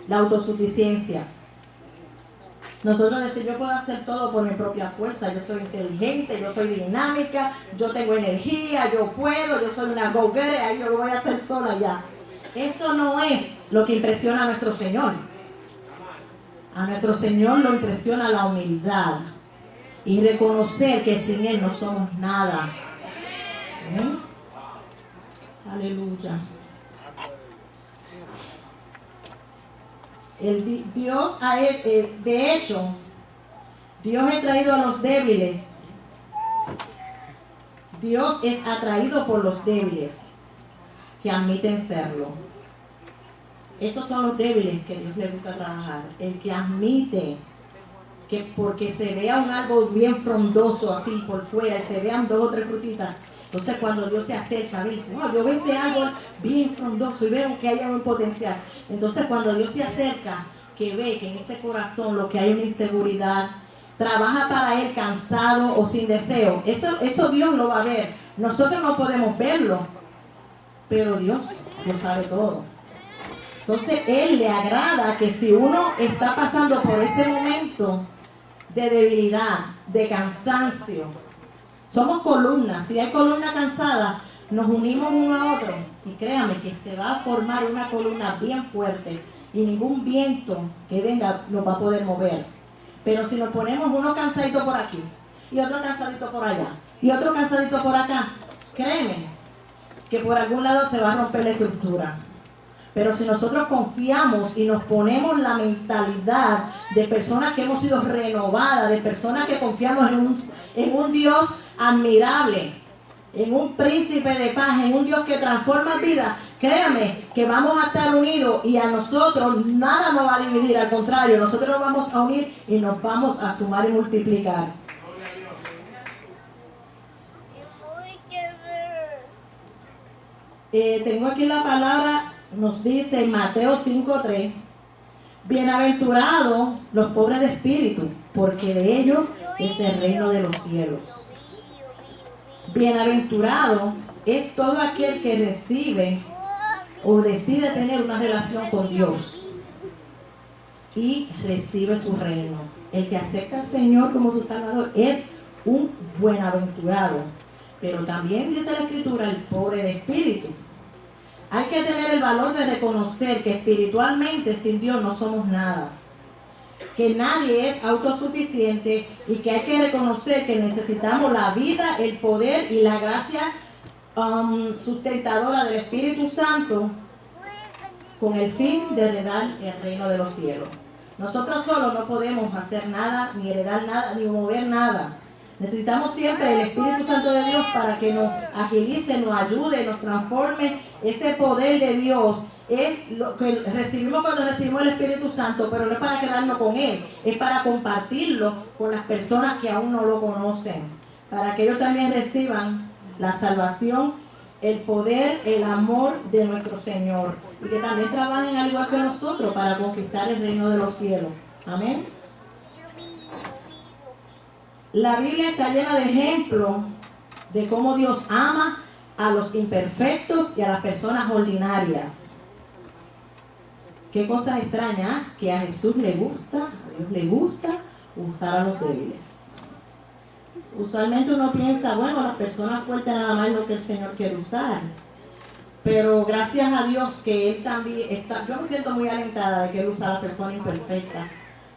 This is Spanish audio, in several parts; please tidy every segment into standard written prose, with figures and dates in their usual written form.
la autosuficiencia. Nosotros decimos, yo puedo hacer todo por mi propia fuerza, yo soy inteligente, yo soy dinámica, yo tengo energía, yo puedo, yo soy una go-getter, yo lo voy a hacer sola ya. Eso no es lo que impresiona a nuestro Señor. A nuestro Señor lo impresiona la humildad y reconocer que sin Él no somos nada. ¿Eh? Aleluya. Dios ha, de hecho, Dios ha traído a los débiles. Dios es atraído por los débiles que admiten serlo. Esos son los débiles que Dios le gusta trabajar. El que admite que porque se vea un árbol bien frondoso así por fuera y se vean 2 o 3 frutitas. Entonces cuando Dios se acerca, yo veo ese árbol bien frondoso y veo que hay un potencial. Entonces cuando Dios se acerca, que ve que en ese corazón lo que hay una inseguridad, trabaja para Él cansado o sin deseo, eso Dios lo va a ver. Nosotros no podemos verlo, pero Dios lo sabe todo. Entonces Él le agrada que si uno está pasando por ese momento de debilidad, de cansancio, somos columnas, si hay columna cansada, nos unimos uno a otro y créame que se va a formar una columna bien fuerte y ningún viento que venga nos va a poder mover. Pero si nos ponemos uno cansadito por aquí y otro cansadito por allá y otro cansadito por acá, créeme que por algún lado se va a romper la estructura. Pero si nosotros confiamos y nos ponemos la mentalidad de personas que hemos sido renovadas, de personas que confiamos en un Dios admirable, en un príncipe de paz, en un Dios que transforma vidas, créame que vamos a estar unidos y a nosotros nada nos va a dividir, al contrario, nosotros nos vamos a unir y nos vamos a sumar y multiplicar. Tengo aquí la palabra. Nos dice en Mateo 5:3, bienaventurados los pobres de espíritu, porque de ellos es el reino de los cielos. Bienaventurado es todo aquel que recibe o decide tener una relación con Dios y recibe su reino. El que acepta al Señor como su Salvador es un bienaventurado. Pero también dice la Escritura, el pobre de espíritu. Hay que tener el valor de reconocer que espiritualmente sin Dios no somos nada, que nadie es autosuficiente y que hay que reconocer que necesitamos la vida, el poder y la gracia sustentadora del Espíritu Santo con el fin de heredar el reino de los cielos. Nosotros solos no podemos hacer nada, ni heredar nada, ni mover nada. Necesitamos siempre el Espíritu Santo de Dios para que nos agilice, nos ayude, nos transforme. Ese poder de Dios es lo que recibimos cuando recibimos el Espíritu Santo, pero no es para quedarnos con Él, es para compartirlo con las personas que aún no lo conocen, para que ellos también reciban la salvación, el poder, el amor de nuestro Señor, y que también trabajen al igual que nosotros para conquistar el reino de los cielos. Amén. La Biblia está llena de ejemplos de cómo Dios ama a los imperfectos y a las personas ordinarias. Qué cosa extraña, que a Jesús le gusta, a Dios le gusta usar a los débiles. Usualmente uno piensa, bueno, las personas fuertes nada más es lo que el Señor quiere usar. Pero gracias a Dios que Él también está, yo me siento muy alentada de que Él usa a las personas imperfectas,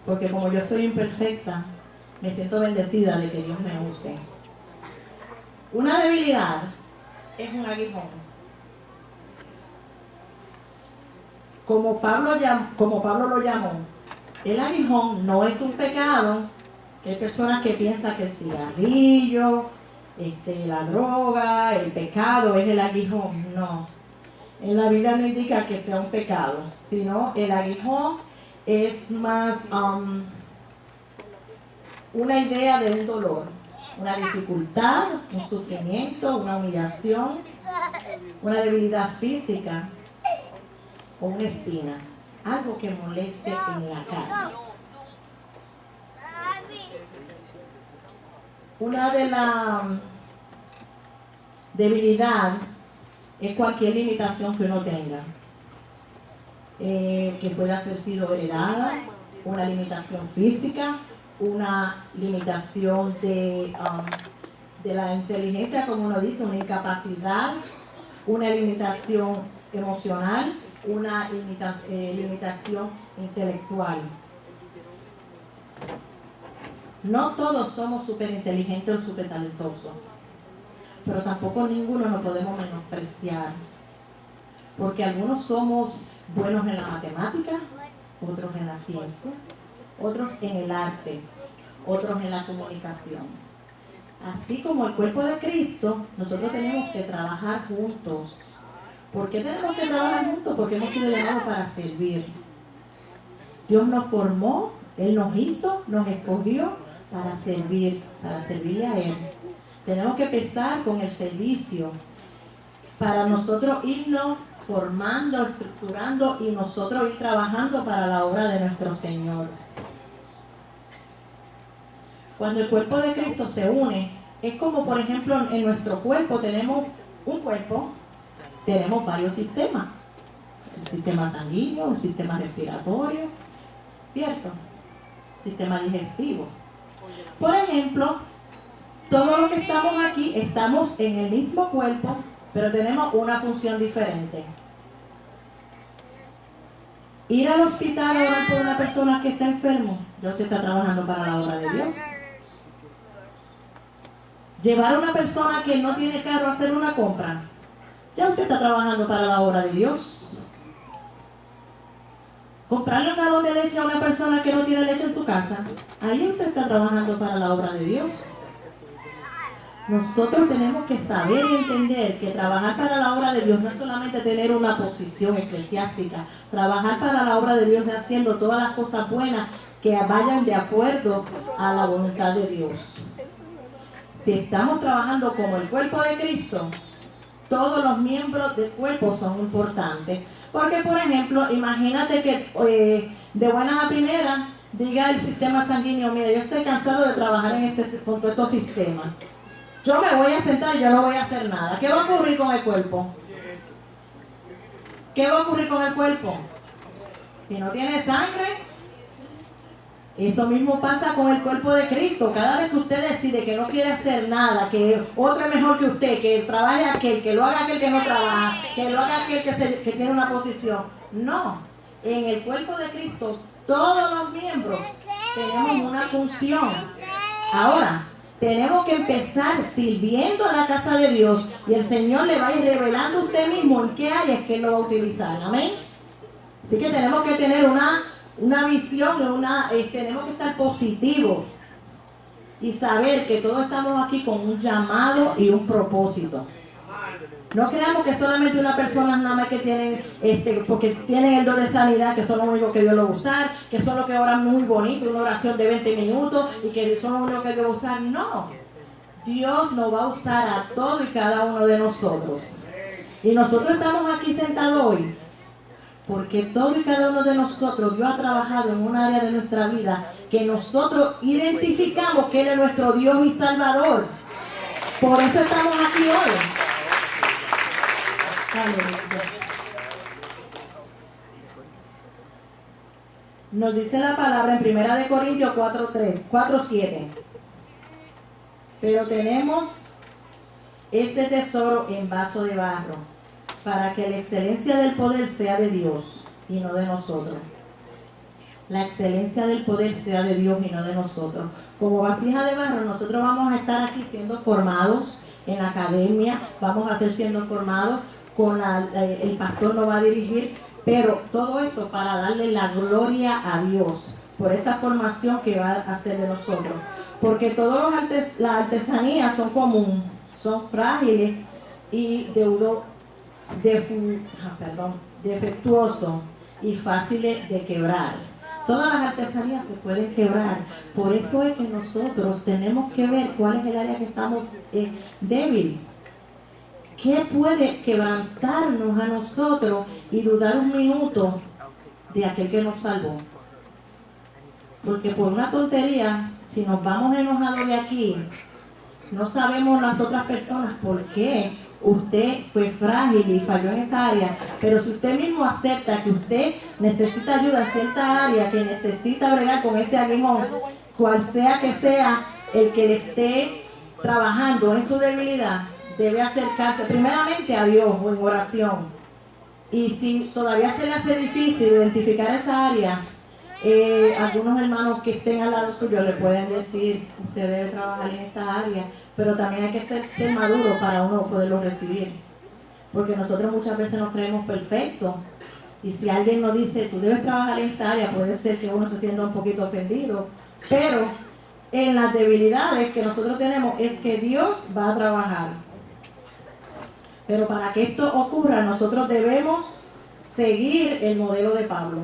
porque como yo soy imperfecta, me siento bendecida de que Dios me use. Una debilidad es un aguijón. Como Pablo lo llamó, el aguijón no es un pecado. Hay personas que piensan que el cigarrillo, la droga, el pecado es el aguijón. No. En la Biblia no indica que sea un pecado, sino el aguijón es más una idea de un dolor, una dificultad, un sufrimiento, una humillación, una debilidad física o una espina, algo que moleste en la carne. Una de las debilidades es cualquier limitación que uno tenga. que puede haber sido heredada, una limitación física, una limitación de la inteligencia, como uno dice, una incapacidad, una limitación emocional, una limitación intelectual. No todos somos súper inteligentes o súper talentosos, pero tampoco ninguno nos podemos menospreciar, porque algunos somos buenos en la matemática, otros en la ciencia, otros en el arte, otros en la comunicación. Así como el cuerpo de Cristo, nosotros tenemos que trabajar juntos. ¿Por qué tenemos que trabajar juntos? Porque hemos sido llamados para servir. Dios nos formó, Él nos hizo, nos escogió para servirle a Él. Tenemos que empezar con el servicio para nosotros irnos formando, estructurando y nosotros ir trabajando para la obra de nuestro Señor. Cuando el cuerpo de Cristo se une, es como por ejemplo en nuestro cuerpo tenemos un cuerpo, tenemos varios sistemas. El sistema sanguíneo, el sistema respiratorio, ¿cierto? Sistema digestivo. Por ejemplo, todos los que estamos aquí estamos en el mismo cuerpo, pero tenemos una función diferente. Ir al hospital a orar por una persona que está enfermo, ya usted está trabajando para la obra de Dios. Llevar a una persona que no tiene carro a hacer una compra, ya usted está trabajando para la obra de Dios. Comprarle un galón de leche a una persona que no tiene leche en su casa, ahí usted está trabajando para la obra de Dios. Nosotros tenemos que saber y entender que trabajar para la obra de Dios no es solamente tener una posición eclesiástica. Trabajar para la obra de Dios es haciendo todas las cosas buenas que vayan de acuerdo a la voluntad de Dios. Si estamos trabajando como el cuerpo de Cristo, todos los miembros del cuerpo son importantes. Porque, por ejemplo, imagínate que de buenas a primeras diga el sistema sanguíneo: mira, yo estoy cansado de trabajar con todos estos sistemas. Yo me voy a sentar y yo no voy a hacer nada. ¿Qué va a ocurrir con el cuerpo? ¿Qué va a ocurrir con el cuerpo? Si no tiene sangre, eso mismo pasa con el cuerpo de Cristo. Cada vez que usted decide que no quiere hacer nada, que otro es mejor que usted, que trabaje aquel, que lo haga aquel que no trabaja, que lo haga aquel que tiene una posición. No, en el cuerpo de Cristo todos los miembros tenemos una función. Ahora, tenemos que empezar sirviendo a la casa de Dios y el Señor le va a ir revelando a usted mismo en qué áreas que Él lo va a utilizar. Amén. Así que tenemos que tener una visión, tenemos que estar positivos y saber que todos estamos aquí con un llamado y un propósito. No creamos que solamente una persona nada más que tienen, porque tienen el don de sanidad, que son los únicos que Dios lo va a usar, que son los que oran muy bonito, una oración de 20 minutos y que son los únicos que Dios va a usar. No, Dios nos va a usar a todos y cada uno de nosotros. Y nosotros estamos aquí sentados hoy porque todo y cada uno de nosotros, Dios ha trabajado en un área de nuestra vida que nosotros identificamos que Él es nuestro Dios y Salvador. Por eso estamos aquí hoy. Nos dice la palabra en 1 Corintios 4:7. Pero tenemos este tesoro en vaso de barro, para que la excelencia del poder sea de Dios y no de nosotros. La excelencia del poder sea de Dios y no de nosotros. Como vasija de barro, nosotros vamos a estar aquí siendo formados en la academia, vamos a ser siendo formados. El pastor nos va a dirigir, pero todo esto para darle la gloria a Dios por esa formación que va a hacer de nosotros, porque todas las artesanías son comunes, son frágiles y defectuosos y fáciles de quebrar. Todas las artesanías se pueden quebrar. Por eso es que nosotros tenemos que ver cuál es el área que estamos débil. ¿Qué puede quebrantarnos a nosotros y dudar un minuto de aquel que nos salvó? Porque por una tontería, si nos vamos enojados de aquí, no sabemos las otras personas por qué usted fue frágil y falló en esa área, pero si usted mismo acepta que usted necesita ayuda en cierta área, que necesita bregar con ese aguijón, cual sea que sea el que le esté trabajando en su debilidad, debe acercarse primeramente a Dios o en oración. Y si todavía se le hace difícil identificar esa área, algunos hermanos que estén al lado suyo le pueden decir, usted debe trabajar en esta área, pero también hay que ser maduro para uno poderlo recibir, porque nosotros muchas veces nos creemos perfectos, y si alguien nos dice, tú debes trabajar en esta área, puede ser que uno se sienta un poquito ofendido, pero en las debilidades que nosotros tenemos es que Dios va a trabajar. Pero para que esto ocurra, nosotros debemos seguir el modelo de Pablo,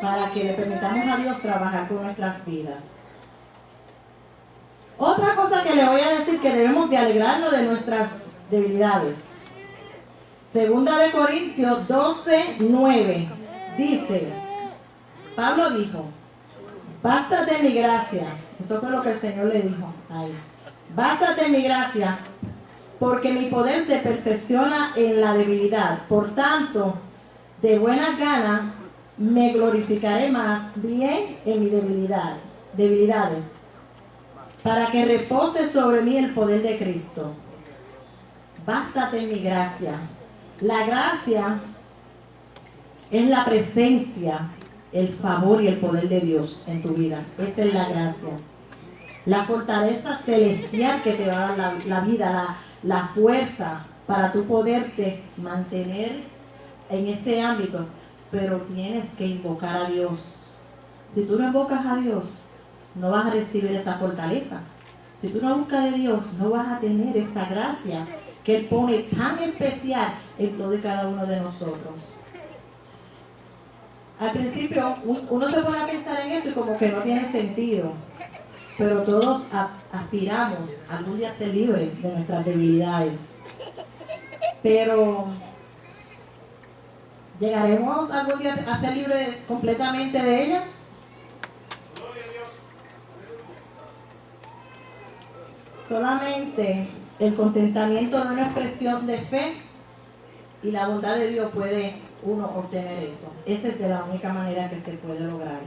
para que le permitamos a Dios trabajar con nuestras vidas. Otra cosa que le voy a decir, que debemos de alegrarnos de nuestras debilidades. Segunda de Corintios 12:9 dice, Pablo dijo, bástate mi gracia. Eso fue lo que el Señor le dijo ahí. Bástate mi gracia, porque mi poder se perfecciona en la debilidad. Por tanto, de buena gana me glorificaré más bien en mi debilidades, para que repose sobre mí el poder de Cristo. Bástate mi gracia. La gracia es la presencia, el favor y el poder de Dios en tu vida. Esa es la gracia. La fortaleza celestial que te va a dar la vida, la fuerza para tú poderte mantener en ese ámbito, pero tienes que invocar a Dios. Si tú no invocas a Dios, no vas a recibir esa fortaleza. Si tú no buscas de Dios, no vas a tener esa gracia que Él pone tan especial en todo y cada uno de nosotros. Al principio uno se pone a pensar en esto y como que no tiene sentido, pero todos aspiramos a algún día a ser libres de nuestras debilidades. Pero ¿llegaremos algún día a ser libres completamente de ellas? Solamente el contentamiento de una expresión de fe y la bondad de Dios puede uno obtener eso. Esa es de la única manera que se puede lograr.